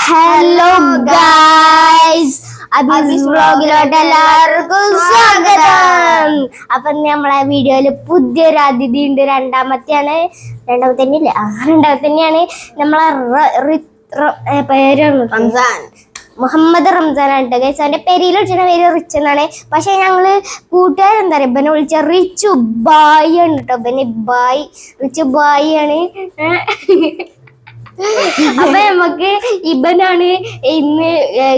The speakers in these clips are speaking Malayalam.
ഹലോ ഗൈസ്, അബീസ് വ്ലോഗിലോട്ട് എല്ലാവർക്കും സ്വാഗതം. അപ്പൊ നമ്മളെ വീഡിയോയില് പുതിയൊരു അതിഥി ഉണ്ട്. രണ്ടാമത്തെയാണ് നമ്മളെ പേരാണ് റംസാൻ, മുഹമ്മദ് റംസാൻ ആണ് ഗൈസ്. അവന്റെ പേരിൽ വിളിച്ച പേര് റിച്ച് എന്നാണ്. പക്ഷെ ഞങ്ങള് കൂട്ടുകാരെന്താ പറയാ, ഇബനെ വിളിച്ച റിച്ചു ബായി ആണ് കേട്ടോ. ഇബന് ബായ്, റിച്ചു ബായി ആണ്. അപ്പൊ നമുക്ക് ഇബനാണ് ഇന്ന്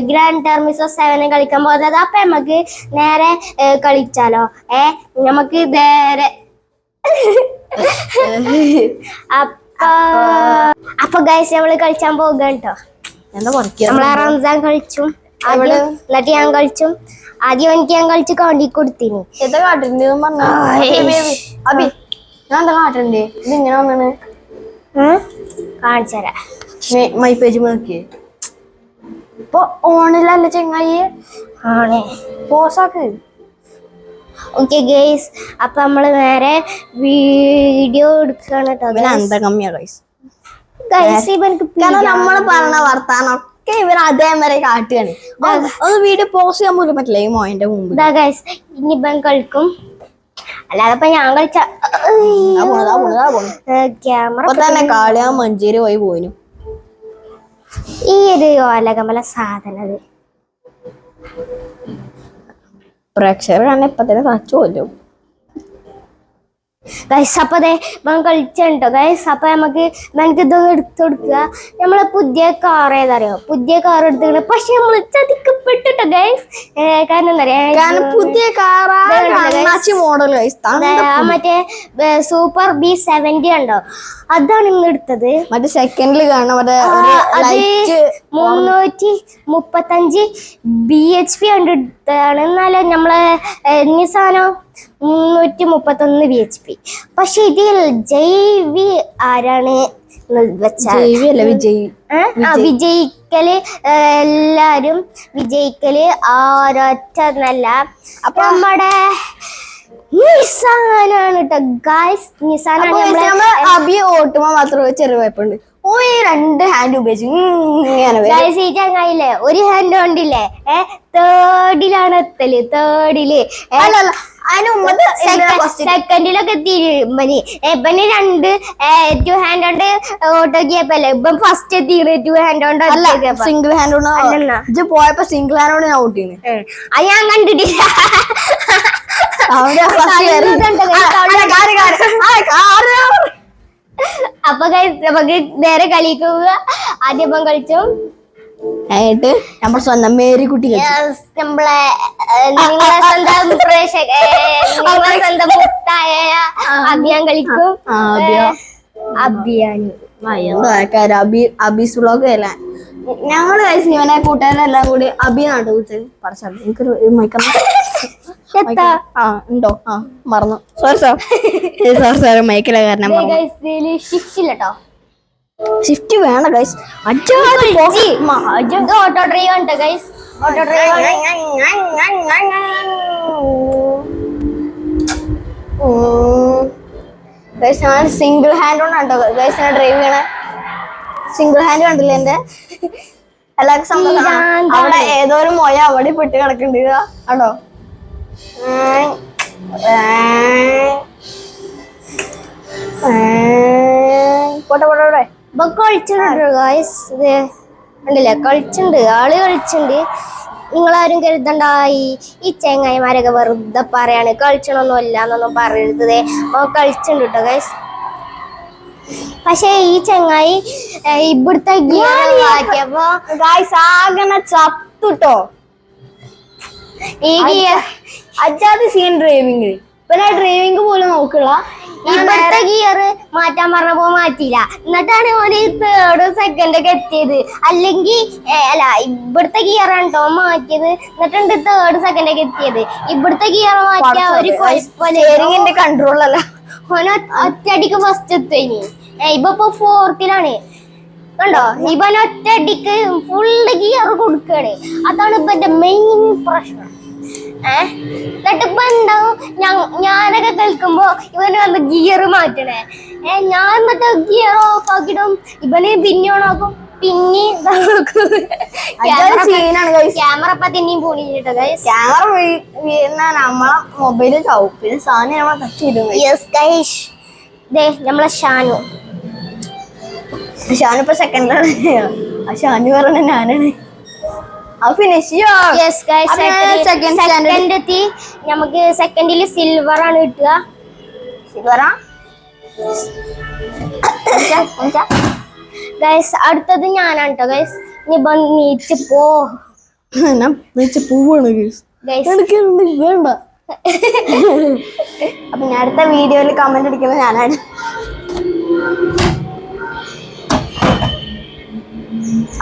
ഗ്രാൻഡ് ടർമിസോ 7 കളിക്കാൻ പോകുന്നത്. അപ്പൊ നമുക്ക് നേരെ കളിച്ചാലോ? നമുക്ക് നേരെ അപ്പൊ ഗൈസ് നമ്മള് കളിച്ചാൻ പോകുക കേട്ടോ. നമ്മളെ റംസാൻ കളിച്ചു, എന്നിട്ട് ഞാൻ കളിച്ചു. ആദ്യം എനിക്ക് ഞാൻ കളിച്ച് കാണ്ടി കൊടുത്തിന്. എന്താ കാട്ടുണ്ട് അബി? ഞാൻ എന്താ കാട്ടുണ്ട്? ഇത് ഇങ്ങനെ വന്നാണ് കാണിച്ചരാ. മൈ പേജ് നോക്കിയേ. ഇപ്പൊ ഓണിലല്ല ചെങ്ങായി, ആണേ പോസാക്ക്. ഓക്കെ ഗൈസ്, അപ്പൊ നമ്മള് നേരെ വീഡിയോ എടുക്കാണ് കേട്ടോ. എന്താ കമ്മിയാ ഗൈസ്? കാരണം നമ്മള് പറഞ്ഞ വർത്താനൊക്കെ ഇവർ അതേവരെ കാട്ടുകയാണ്. അത് വീഡിയോ പോസ്റ്റ് ചെയ്യാൻ പോലും പറ്റില്ല ഈ മോന്റെ മുമ്പ്. ഗൈസ് ഇനി ഇവൻ കളിക്കും, അല്ലാതെ ഞാൻ കളിച്ച ക്യാമറ തന്നെ കാളിയാ മഞ്ചേരി പോയി പോയിനു. ഈ ഒരു ഓലകമല സാധനം പ്രേക്ഷകർ തന്നെ ഇപ്പൊ തന്നെ തച്ചു കൊല്ലും. ഗൈസ് അപ്പൊ അതെ കളിച്ചോ ഗൈസ്. അപ്പൊ നമുക്ക് ഇതൊന്നും എടുത്തു കൊടുക്കുക. നമ്മളെ പുതിയ കാർ ഏതറിയോ? പുതിയ കാർ എടുത്തിട്ട് പക്ഷെ നമ്മള് ചതിക്കപ്പെട്ടിട്ടോ ഗൈസ്. കാരണം എന്താ പറയാ, പുതിയ മോഡൽ മറ്റേ സൂപ്പർ B70 ഉണ്ടോ, അതാണ് ഇന്ന് എടുത്തത്. മറ്റേ സെക്കൻഡിൽ കാണാൻ 335 BHP കണ്ടിട്ടാണ്. എന്നാലും നമ്മളെ സാധനം 331 BHP. പക്ഷെ ഇതിൽ ജൈവി ആരാണ് വിജയിക്കല്? എല്ലാരും വിജയിക്കല് ഒരൊറ്റ നല്ല അപ്പൊ നമ്മുടെ നിസാനാണ് കേട്ടോ ഗൈസ്. നിസാനാണ്. അബി ഓട്ടുമ്പോ മാത്രമേ ചെറിയ കുഴപ്പമുണ്ട്. ഓ ഈ 2 ഹാൻഡ് ഉപയോഗിച്ച് ഈ ചങ്ങായില്ലേ ഒരു ഹാൻഡ് കൊണ്ടില്ലേ തേർഡിലാണ് എത്തല്. തേർഡില് സെക്കൻഡിലൊക്കെ എത്തിമനി. ഇവന് 2 ഹാൻഡ് കൊണ്ട് ഓട്ടോക്കിയപ്പല്ലേ ഇപ്പം ഫസ്റ്റ് എത്തിയത് 2 ഹാൻഡ് കൊണ്ട്. സിംഗിൾ ഹാൻഡ് കൊണ്ട് പോയപ്പോ സിംഗിൾ ഹാൻഡ് കൊണ്ട് ഞാൻ ഓട്ടിന്. അത് ഞാൻ കണ്ടിട്ടില്ല. അപ്പൊ നമുക്ക് നേരെ കളിക്ക് പോവുക. ആദ്യം ഇപ്പം കളിച്ചു ആയിട്ട് നമ്മൾ സ്വന്തം മേരിക്കുട്ടി നമ്മളെ നിങ്ങളെ സ്വന്തം മുത്തായ അഭിയാൻ കളിക്കും. അഭിയാനി അബീസ് വ്ലോഗ് അല്ല. ഞങ്ങള് കഴിച്ച് ഇവനെ കൂട്ടുകാരെല്ലാം കൂടി അബിനാട്ടോ വിളിച്ചത്. പറച്ചാൽ എനിക്കൊരു ഉണ്ടോ? മറന്നു. സോറി സാർ മൈക്കിലെ കാരണം ഷിഫ്റ്റില്ലട്ടോ. ഷിഫ്റ്റ് വേണം ഗൈസ്. ഓട്ടോ ഡ്രൈവ് ഉണ്ട് ഗൈസ്. ഓട്ടോ ഡ്രൈവ് ഞാൻ സിംഗിൾ ഹാൻഡ് കൊണ്ടാട്ടോ ഗൈസ് ഞാൻ ഡ്രൈവ് ചെയ്യണേ. സിംഗിൾ ഹാൻഡ് കണ്ടില്ലേ എന്റെ? എല്ലാവർക്കും സന്തോഷം. അവിടെ ഏതോ ഒരു മൊയ അവിടെ പെട്ട് കിടക്കുന്നുണ്ട് ആണോ? പോട്ടെ പോട്ടെ പോട്ടെ. കളിച്ചിട്ടുണ്ട് ഗൈസ്. ഇത് കണ്ടില്ലേ, കളിച്ചിട്ടുണ്ട്, ആള് കളിച്ചിട്ടുണ്ട്. നിങ്ങളാരും കരുതണ്ടായി ഈ ചെങ്ങായിമാരൊക്കെ വെറുതെ പറയാണ്. കളിച്ചണൊന്നുമില്ല എന്നൊന്നും പറയരുത്. കളിച്ചിട്ടുണ്ട് കേട്ടോ ഗൈസ്. പക്ഷെ ഈ ചെങ്ങായി ഇവിടുത്തെ ഗിയർ മാറ്റിയപ്പോ ഗൈസ് ആകെ ചത്തുട്ടോ. ഈ ഗിയർ അജാതി സീൻ ഡ്രൈവിംഗ്. പിന്നെ ഡ്രൈവിംഗ് പോലും നോക്കുക. ഇവിടുത്തെ ഗിയർ മാറ്റാൻ പറഞ്ഞപ്പോ മാറ്റിയില്ല. എന്നിട്ടാണ് ഓന് 3rd second ഒക്കെ എത്തിയത്. അല്ലെങ്കിൽ അല്ല, ഇവിടുത്തെ ഗിയർ ആണോ മാറ്റിയത്, എന്നിട്ടുണ്ട് 3rd second ഒക്കെ എത്തിയത്. ഇവിടുത്തെ ഗിയർ മാറ്റിയ ഒരു കുഴപ്പമില്ല. കൺട്രോൾ അല്ല. ഓന് ഒറ്റയടിക്ക് ഫസ്റ്റ് എത്തുനി. ഇപ്പൊ 4th കണ്ടോ? ഇവൻ ഒറ്റയടിക്ക് ഫുള്ള് ഗിയർ കൊടുക്കാണ്. അതാണ് ഇവന്റെ മെയിൻ പ്രശ്നം. എന്നിട്ടിപ്പോ എന്താവും, ഞാനൊക്കെ കളിക്കുമ്പോ ഇവന് വന്ന് ഗിയർ മാറ്റണേ. ഞാൻ എന്നിട്ട് ഗിയർ ഓഫ് ആക്കിടും, ഇവന് പിന്നെ ഓണാക്കും, പിന്നെ സീനാണ് ഗൈസ്. ക്യാമറ ഇപ്പൊ തന്നെയും പൊളിഞ്ഞിട്ടോ ഗൈസ്. ക്യാമറ വീണാ നമ്മളെ മൊബൈലിൽ ചാവും. പിന്നെ സാധനം നമ്മളെ ടച്ച് ചെയ്തു. യെസ് ഗൈസ്, ദേ നമ്മളെ ഷാനു ഇപ്പൊ സെക്കൻഡാണ്. ആ ഷാനു പറഞ്ഞ ഞാനാണ്. ഫിനിഷ് സെക്കൻഡ് എത്തി. നമുക്ക് സെക്കൻഡില് സിൽവർ ആണ് കിട്ടുക. സിൽവറാ ഗൈസ് അടുത്തത് ഞാനാണ് കേട്ടോ ഗൈസ്. നീ നീച്ച് പോ. പോവാണ് വേണ്ട. അപ്പൊ ഞാൻ അടുത്ത വീഡിയോയിൽ കമന്റ് അടിക്കുന്നത് ഞാനാണ്.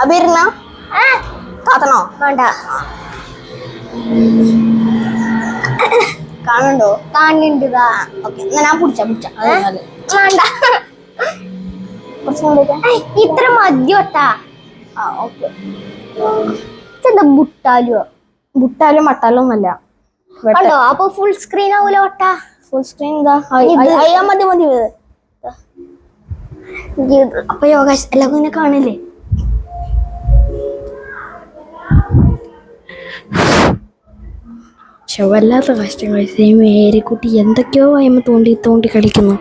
അപ്പൊ ഇരുന്ന കാത്തണോ? വേണ്ട. കാണുന്നുണ്ടോ? കാണുന്നുണ്ട്. ഓക്കെ, എന്നാ ഞാൻ പിടിച്ച വേണ്ട. ഇത്ര മദ്യോട്ടാ. ഓക്കെ. എന്താ ബുട്ടാലോ? ബുട്ടാലും മട്ടാലും അല്ല. കണ്ടോ? അപ്പൊ ഫുൾ സ്ക്രീൻ ആവൂല ഒട്ടാ. ഫുൾ സ്ക്രീൻ മതി മതി. അപ്പൊ യോഗാശ് എല്ലാവർക്കും ഇങ്ങനെ കാണില്ലേ? വല്ലാത്ത കഷ്ടം കഴിച്ച മേരിക്കുട്ടി എന്തൊക്കെയോ അയമ തോണ്ടി കളിക്കുന്നു.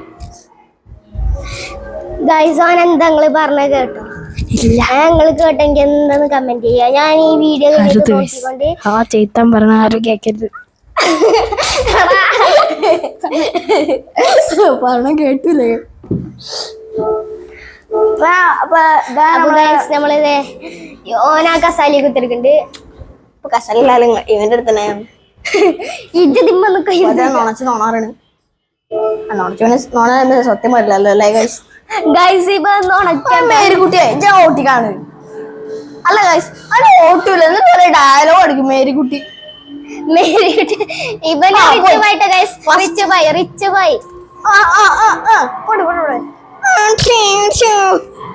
ഗൈസോൻ എന്താ നിങ്ങള് പറഞ്ഞ കേട്ടോ? ഇല്ല, ഞങ്ങള് കേട്ടെങ്കിൽ എന്താന്ന് കമന്റ് ചെയ്യാ. ഞാൻ ഈ വീഡിയോ നോക്കിക്കൊണ്ട് ആ ചെയ്ത്താൻ പറഞ്ഞ ആരും കേക്കരുത്. പറഞ്ഞ കേട്ടില്ലേ? നമ്മളിത് ഓനാ കസാലി കുത്തിരിക്കുന്നുണ്ട്. കസലില്ലാലും ഇവന്റെ അടുത്ത് തന്നെ നോണാറാണ്. നോണ സത്യം പറയില്ലല്ലോ അല്ലേ ഗൈസ്? ഗൈസ് ഇപ്പൊ മേരിക്കുട്ടിയെ ഓട്ടിക്കാണ്. അല്ല ഗൈസ്, അത് ഓട്ടൂല. എന്നിട്ട് ഡയലോഗ് അടിക്കും മേരിക്കുട്ടി.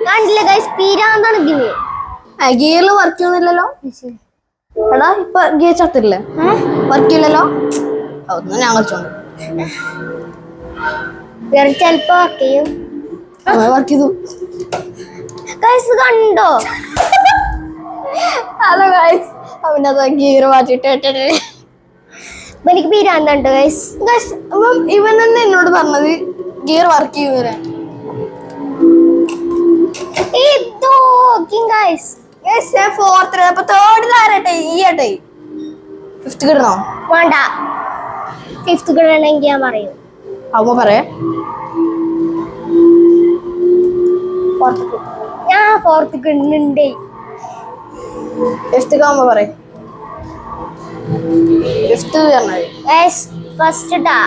കണ്ടില്ല ഗൈസ്, പീരാന്താണ് ഇതിന്. ഗിയറിൽ വർക്ക് ചെയ്യുന്നില്ലല്ലോ. എടാ ഇപ്പൊ ഗിയർ ചത്തില്ലേ? വർക്ക് ചെയ്യില്ലല്ലോ. ഒന്നും ഞാൻ കളിച്ചോണ്ട് ചെലപ്പോ വർക്ക് ചെയ്യും. വർക്ക് ചെയ്തു ഗൈസ് കണ്ടോ? ഹലോ ഗൈസ്, അവൻ്റെ അത് ഗിയർ മാറ്റിട്ട് എനിക്ക് പീരാന്തോ ഗൈസ്. ഗൈസ് ഇവൻ തന്നെ എന്നോട് പറഞ്ഞത് ഗിയർ വർക്ക് ചെയ്യുന്നവരെ. ഫിഫ്ത് കിട്ടണോ? വേണ്ട. ഫിഫ്ത് കിട്ടണമെങ്കിൽ ഞാൻ പറയൂ. അമ്മ പറയേ. ഞാൻ ഫോർത്ത് കിട്ടുന്നുണ്ട്. ഫിഫ്ത് ആവുമ്പോ പറയും. ഫിഫ്ത് ഫസ്റ്റ് ടാ.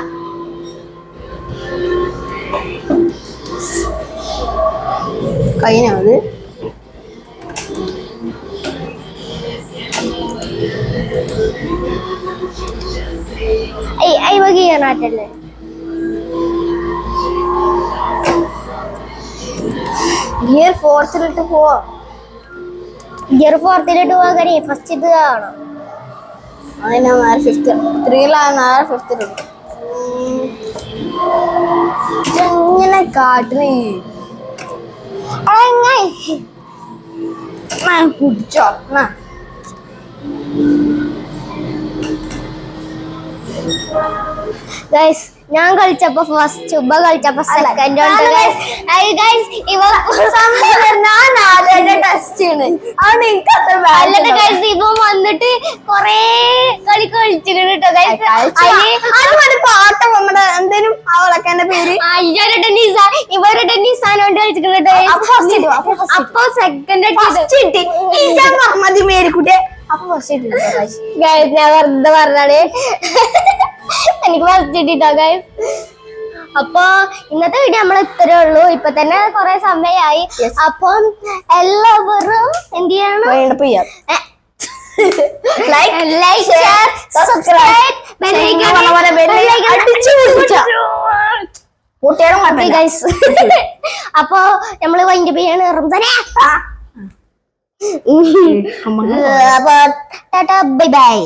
കഴിഞ്ഞത് അയ്യനാട്ടല്ലേ? ഗിയർ ഫോർത്തിലിട്ട് പോവാ. ഗിയർ ഫോർത്തിലിട്ട് പോകാനേ ഫസ്റ്റ് ഇത് കാണാം. അതിനാ ഫിഫ്ത്ത് 3 ഫിഫ്ത്തിലിട്ട് ഇങ്ങനെ കാട്ടിന് കുടിച്ചോ. ഗൈസ് ഞാൻ കളിച്ചപ്പോ ഫസ്റ്റ്, ഉബ കളിച്ചപ്പോ സെക്കൻഡ്. ഇവ വന്നിട്ട് കൊറേ കളി കളിച്ചിട്ടുണ്ട്. പാട്ടം നമ്മുടെ എന്തേലും അവളൊക്കെ പേര് ഇവരുടെ നിസാനോണ്ട് കളിച്ചിട്ടുണ്ട്. അപ്പൊ സെക്കൻഡ് മതി മേരിക്കുട്ടിയെ. അപ്പൊ ഫസ്റ്റ് ഞാൻ വെറുതെ പറഞ്ഞാണ് എനിക്ക് ഫസ്റ്റ് കിട്ടിട്ടോ ഗൈസ്. അപ്പൊ ഇന്നത്തെ വീഡിയോ നമ്മൾ ഇത്രേ ഉള്ളൂ. ഇപ്പൊ തന്നെ കൊറേ സമയമായി. അപ്പം എല്ലാവരും എന്ത് ചെയ്യണം? Like share subscribe guys. അപ്പൊ നമ്മള് വൈൻഡ് ചെയ്യാണ്. റംസാനെ അപ്പൊ ടാറ്റാ ബൈ ബൈ.